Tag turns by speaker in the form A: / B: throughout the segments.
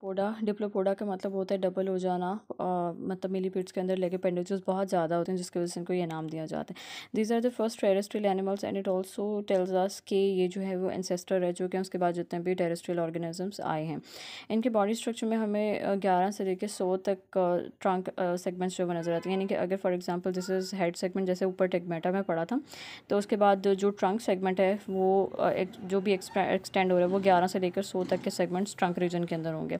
A: Diplopoda का मतलब होता है डबल हो जाना, मतलब मिलीपीड्स के अंदर लेग अपेंडेजेस बहुत ज़्यादा होते हैं, जिसकी वजह से इनको ये नाम दिया जाता है। These are the first terrestrial animals and it also tells us कि ये जो है वो एंसेस्टर रह चुके हैं उसके बाद जितने भी टेरेस्ट्रियल ऑर्गेनिजम्स आए हैं। इनके बॉडी स्ट्रक्चर में हमें 11 से लेकर 100 तक ट्रंक सेगमेंट्स जो नज़र आते हैं, यानी कि अगर for example this is head segment, जैसे ऊपर टेगमेटा में पढ़ा था, तो उसके बाद जो ट्रंक सेगमेंट है वो जो भी एक्सटेंड हो रहा है वो 11 से लेकर 100 तक के सेगमेंट्स ट्रंक रीजन के अंदर होंगे।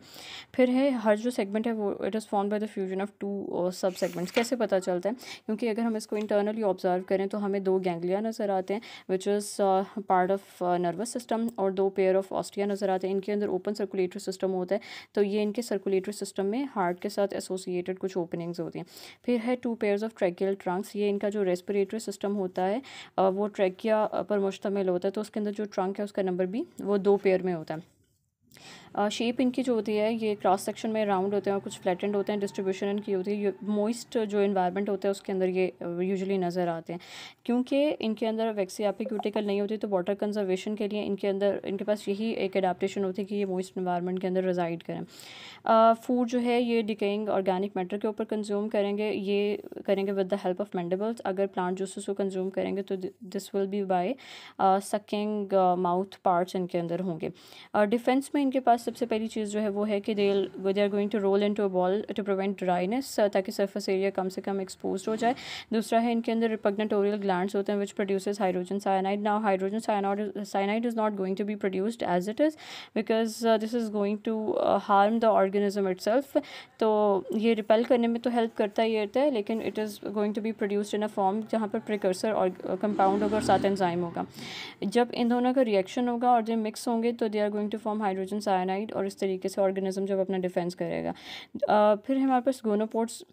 A: फिर है हर जो सेगमेंट है वो it is form by the fusion of two sub segments. कैसे पता चलता है? क्योंकि अगर हम इसको इंटरनली ऑब्जर्व करें तो हमें 2 गैंग्लिया नज़र आते हैं which is part of nervous system, और 2 पेयर ऑफ ऑस्टिया नज़र आते हैं। इनके अंदर ओपन सर्कुलेटरी सिस्टम होता है, तो ये इनके सर्कुलेटरी सिस्टम में हार्ट के साथ एसोसिएटेड कुछ ओपनिंग्स होती हैं। फिर है 2 पेयर्स ऑफ ट्रैकियल ट्रंक्स, ये इनका जो रेस्पिरेटरी सिस्टम होता है वो ट्रैकिया पर मुश्तमिल होता है, तो उसके अंदर जो ट्रंक है उसका नंबर भी वो 2 पेयर में होता है। शेप इनकी जो होती है ये क्रॉस सेक्शन में राउंड होते हैं और कुछ फ्लैटेंड होते हैं। डिस्ट्रीब्यूशन इनकी होती है मॉइस्ट जो इन्वायरमेंट होता है उसके अंदर ये यूजुअली नज़र आते हैं। क्योंकि इनके अंदर वैक्सीआपी क्यूटिकल नहीं होती, तो वाटर कंजर्वेशन के लिए इनके पास यही एक एडाप्टेशन होती है कि ये मॉइस्ट इन्वायरमेंट के अंदर रिजाइड करें। फूड जो है ये डिकेइंग ऑर्गेनिक मैटर के ऊपर कंज्यूम करेंगे, ये करेंगे with the help of mandibles. अगर प्लांट जूसेस को कंज्यूम करेंगे तो this will be by sucking mouth parts इनके अंदर होंगे। डिफेंस में इनके पास सबसे पहली चीज़ जो है वो है कि they are going to roll into a ball to prevent dryness, ताकि सरफेस एरिया कम से कम एक्सपोज हो जाए। दूसरा है इनके अंदर रिपग्नेंट ओरियल ग्लैंड्स होते हैं which produces hydrogen cyanide. Now hydrogen cyanide is not going to be produced as it is because this is going to harm the organism itself. तो ये रिपेल करने में तो हेल्प करता ही रहता है, लेकिन it is going to be produced in a form जहाँ पर प्रिकर्सर और कंपाउंड होगा और साथ एंजाइम होगा। जब इन दोनों का रिएक्शन होगा और जब मिक्स होंगे तो they are going to form hydrogen cyanide, और इस तरीके से ऑर्गेनिज्म जब अपना डिफेंस करेगा। फिर हमारे पास गोनोपोड्स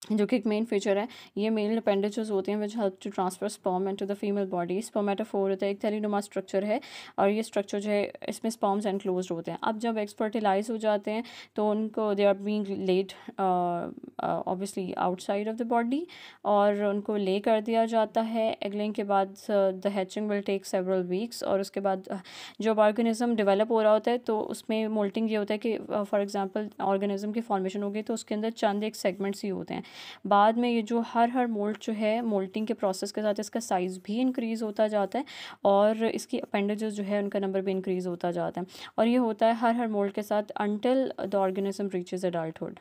A: जो कि एक मेन फीचर है, ये मेल अपेंडेजेस होते हैं which help to transfer sperm into the female body. Spermatophore होता है, एक थैलीनुमा स्ट्रक्चर है, और ये स्ट्रक्चर जो है इसमें स्पर्म्स एनक्लोज्ड होते हैं। अब जब एग्स फर्टिलाइज हो जाते हैं तो उनको they are being laid obviously outside of the body, और उनको ले कर दिया जाता है। एग लेइंग के बाद the hatching will take several weeks, और उसके बाद जब ऑर्गेनिज्म डेवलप हो रहा होता है तो उसमें मोल्टिंग ये होता है कि फॉर एग्जांपल ऑर्गेनिज्म की फॉर्मेशन होगी तो उसके अंदर चंद एक सेगमेंट्स ही होते हैं। बाद में ये जो हर मोल्ट जो है मोल्टिंग के प्रोसेस के साथ इसका साइज़ भी इंक्रीज़ होता जाता है, और इसकी अपेंडेजेस जो है उनका नंबर भी इंक्रीज़ होता जाता है, और ये होता है हर मोल्ट के साथ until the organism reaches adulthood.